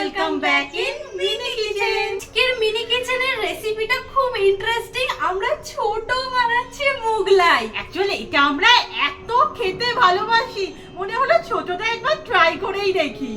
Welcome back in mini kitchen. আজকের mini কিচেনের রেসিপিটা খুব ইন্টারেস্টিং। আমরা ছোট বানাচ্ছি মোগলাই। অ্যাকচুয়ালি এটা আমরা এত খেতে ভালোবাসি, মনে হলো ছোটটা একবার ট্রাই করেই দেখি।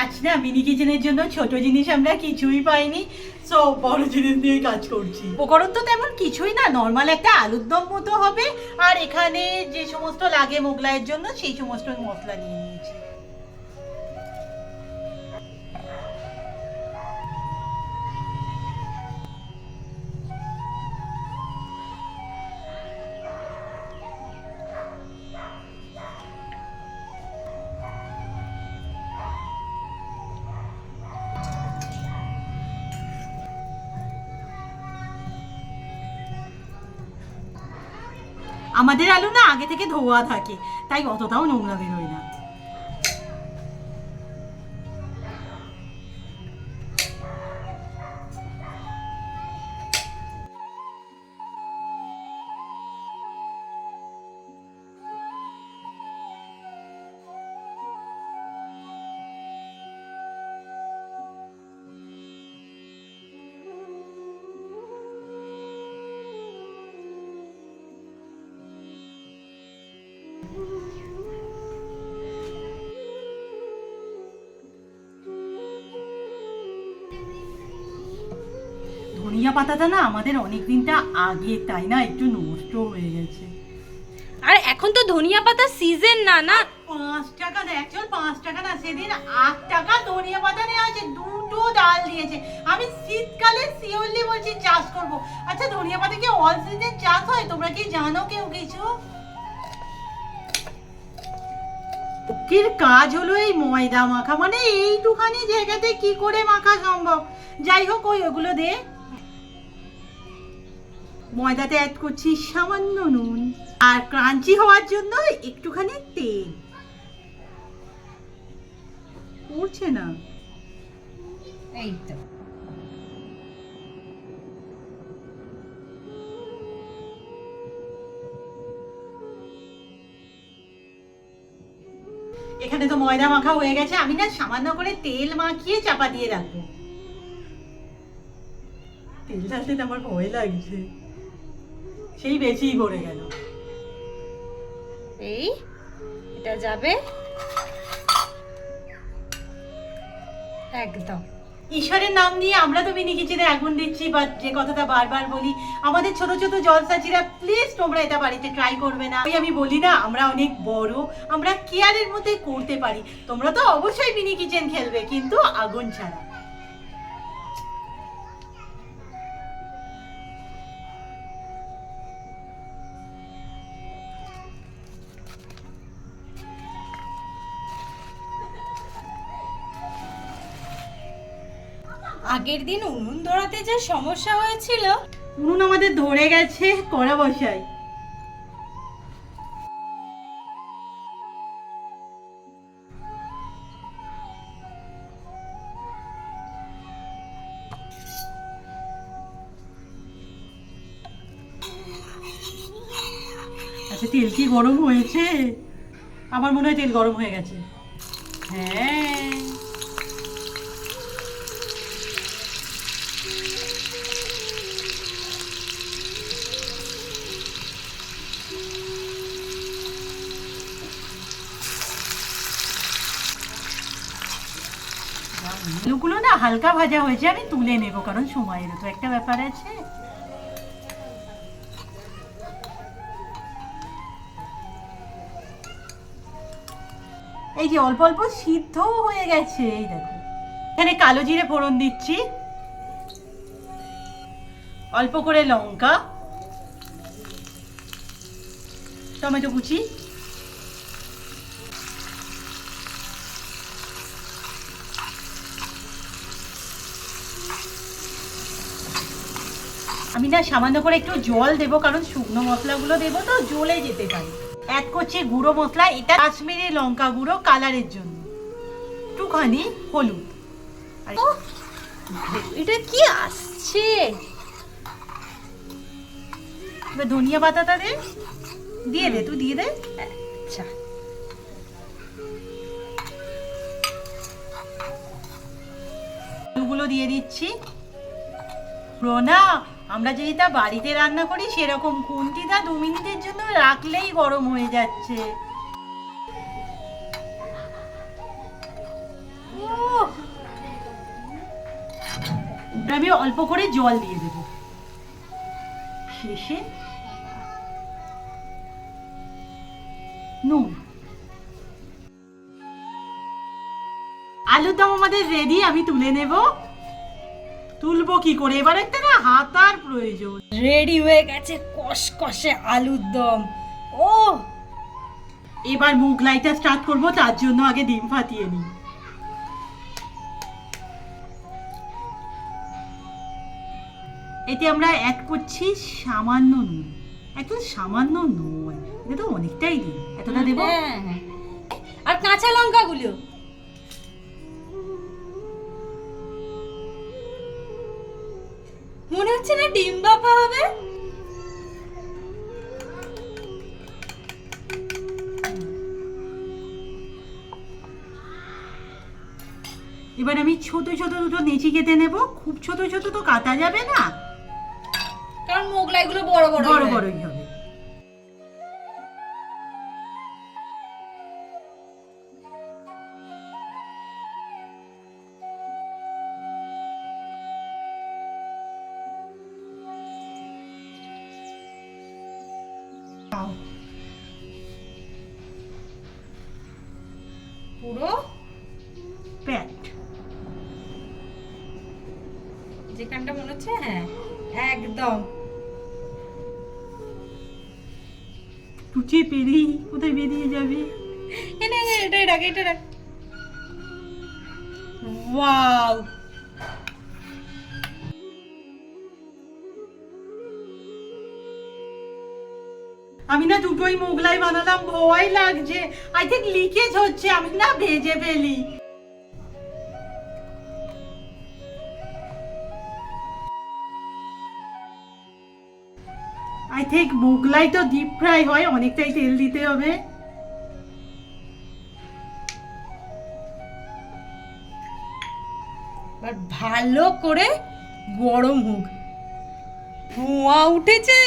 আজ না মিনি কিচেনের জন্য ছোট জিনিস আমরা কিছুই পাইনি, সো বড় জিনিস দিয়ে কাজ করছি। উপকরণ তো তেমন কিছুই না, নর্মাল একটা আলুর দম মতো হবে, আর এখানে যে সমস্ত লাগে মোগলাইয়ের জন্য সেই সমস্ত মশলা নিয়ে নিয়েছি। আমাদের আলু না আগে থেকে ধোয়া থাকে, তাই অতটাও নোংরা বেরোয় না। ধনিয়া পাতাটা না আমাদের অনেক দিনটা আগে, তাই না একটু নষ্ট হয়ে গেছে। আর এখন তো ধনিয়া পাতা সিজন না। 5 টাকা না, অ্যাকচুয়াল 5 টাকা না, সেদিন 8 টাকা ধনিয়া পাতা নেওয়া আছে, দুটো ডাল দিয়েছে। আমি শীতকালে শিওরলি বলছি চাষ করব। আচ্ছা, ধনিয়া পাতা কি অল সিজন চাষ হয়? তোমরা কি জানো কেউ কিছু? ওকের কাজ হলো এই ময়দা মাখা, মানে এইটুখানি জায়গাতে কি করে মাখা সম্ভব? যাই হোক, ওগুলো দে। ময়দাতে অ্যাড করছি সামান্য নুন, আর ক্রাঞ্চি হওয়ার জন্য একটুখানি তেল। উঠছে না, এই তো এখানে তো ময়দা মাখা হয়ে গেছে। আমি না সামান্য করে তেল মাখিয়ে চাপা দিয়ে রাখবো। তেল ঢালতে তো আমার ভয় লাগছে, সেই বেশিই পড়ে গেল। এই এটা যাবে একদম। ঈশ্বরের নাম নিয়ে আমরা তো মিনি কিচেনে আগুন দিচ্ছি, বাট যে কথাটা বারবার বলি, আমাদের ছোট ছোট জলসাচিরা প্লিজ তোমরা এটা বাড়িতে ট্রাই করবে না। আমি বলি না আমরা অনেক বড়, আমরা কেয়ারের মধ্যে করতে পারি। তোমরা তো অবশ্যই মিনি কিচেন খেলবে, কিন্তু আগুন ছাড়া। আগের দিন উনুন ধরাতে যে সমস্যা হয়েছিল, উনুন আমাদের ধরে গেছে, কড়া বসাই। আচ্ছা, তেল কি গরম হয়েছে? আমার মনে হয় তেল গরম হয়ে গেছে। হ্যাঁ, আলুগুলো না হালকা ভাজা হয়েছে, আমি তুলে নেব, কারণ সময়ের তো একটা ব্যাপার আছে। এই যে অল্প অল্প সিদ্ধ হয়ে গেছে, এই দেখো। এখানে কালো জিরে ফোড়ন দিচ্ছি, অল্প করে লঙ্কা, টমেটো কুচি, আমি না সামান্য করে একটু জল দেব, কারণ শুকনো মশলাগুলো দেবো তো জ্বলে যেতে পারে। অ্যাড করছি গুঁড়ো মশলা, এটা কাশ্মীরি লঙ্কা গুঁড়ো কালারের জন্য, একটুখানি হলুদ। এটা কি আসছে? এবার ধনিয়া পাতাটা দে, দিয়ে দে, তুই দিয়ে দে। আচ্ছা আলুগুলো দিয়ে দিচ্ছি। রোনা, আমরা যেটা বাড়িতে রান্না করি সেরকম খুন্তিটা 2 মিনিটের জন্য রাখলেই গরম হয়ে যাচ্ছে। আমি অল্প করে জল দিয়ে দেব শেষে। নুন। আলুর দম আমাদের রেডি, আমি তুলে নেব। তুলবো কি করে, এবার একটা না হাতার প্রয়োজন। রেডি হয়ে গেছে কষকষে আলুর দম। ও এবার মোগলাইটা স্টার্ট করব, তার জন্য আগে ডিম ফাটিয়ে নিই। এতে আমরা অ্যাড করছি সামান্য নুন। একদম সামান্য নয়, এটা তো অনেকটাই দিন, এতটা দেবো। হ্যাঁ, আর কাঁচা লঙ্কাগুলো মনে হচ্ছে না ডিম বাপা হবে। এবার আমি ছোট ছোট দুটো নেচি কেটে নেব। খুব ছোট ছোট তো কাটা যাবে না, কারণ মোগলাইগুলো বড় বড় বড় বড়ই হবে। পুরো প্যাট যেখানটা মনে হচ্ছে, হ্যাঁ একদম। টুচি পেরি কোথায় বেরিয়ে যাবে। এনে এটাই রাখ, এটা রাখ। ওয়াও, আমি না দুটোই মোগলাই বানালাম, ভয় লাগছে। আই থিঙ্ক লিকেজ হচ্ছে, আমি না ভেজে ফেলি। আই থিঙ্ক মোগলাই তো ডিপ ফ্রাই হয়, অনেকটাই তেল দিতে হবে। এবার ভালো করে গরম হোক। ধোঁয়া উঠেছে।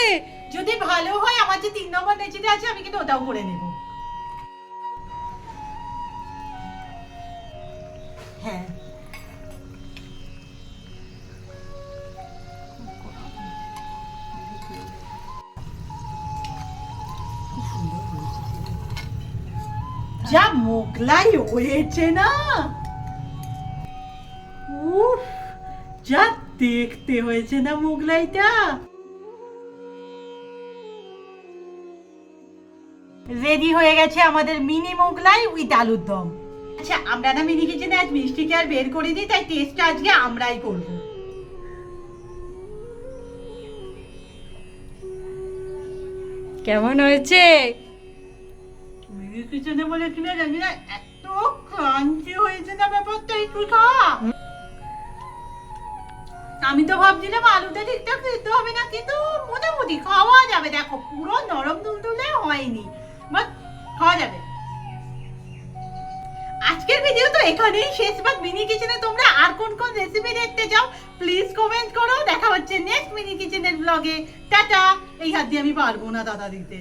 যদি ভালো হয়, আমার যে 3 নম্বর নেচিতে আছে আমি কিন্তু ওটাও করে নেব। হ্যাঁ, যা মোগলাই হয়েছে না, উফ, যা দেখতে হয়েছে না মোগলাইটা। রেডি হয়ে গেছে আমাদের মিনি মোগলাই উইথ আলুর দম। আচ্ছা, আমরা না মিনি কিচেনে আজ মিষ্টিকে আর বের করে দিই, তাই টেস্টটা আজকে আমরাই করব। কেমন হয়েছে? মিনি কিচেনে বলে কিনা জানি না, এত ক্রাঞ্চি হয়েছে না ব্যাপারটা। একটু খা। আমি তো ভাবছিলাম আলুটা ঠিকঠাক সিদ্ধ হবে না, কিন্তু মোটামুটি খাওয়া যাবে। দেখো, পুরো নরম তুলতুলে হয়নি, বাট খাওয়া যাবে। আজকের ভিডিও তো এখানেই শেষ। বাট মিনি কিচেনে তোমরা আর কোন কোন রেসিপি দেখতে চাও প্লিজ কমেন্ট করো। দেখা হচ্ছে নেক্সট মিনি কিচেনের ব্লগে। টাটা। এই হাত দিয়ে আমি পারবো না দাদা দিতে।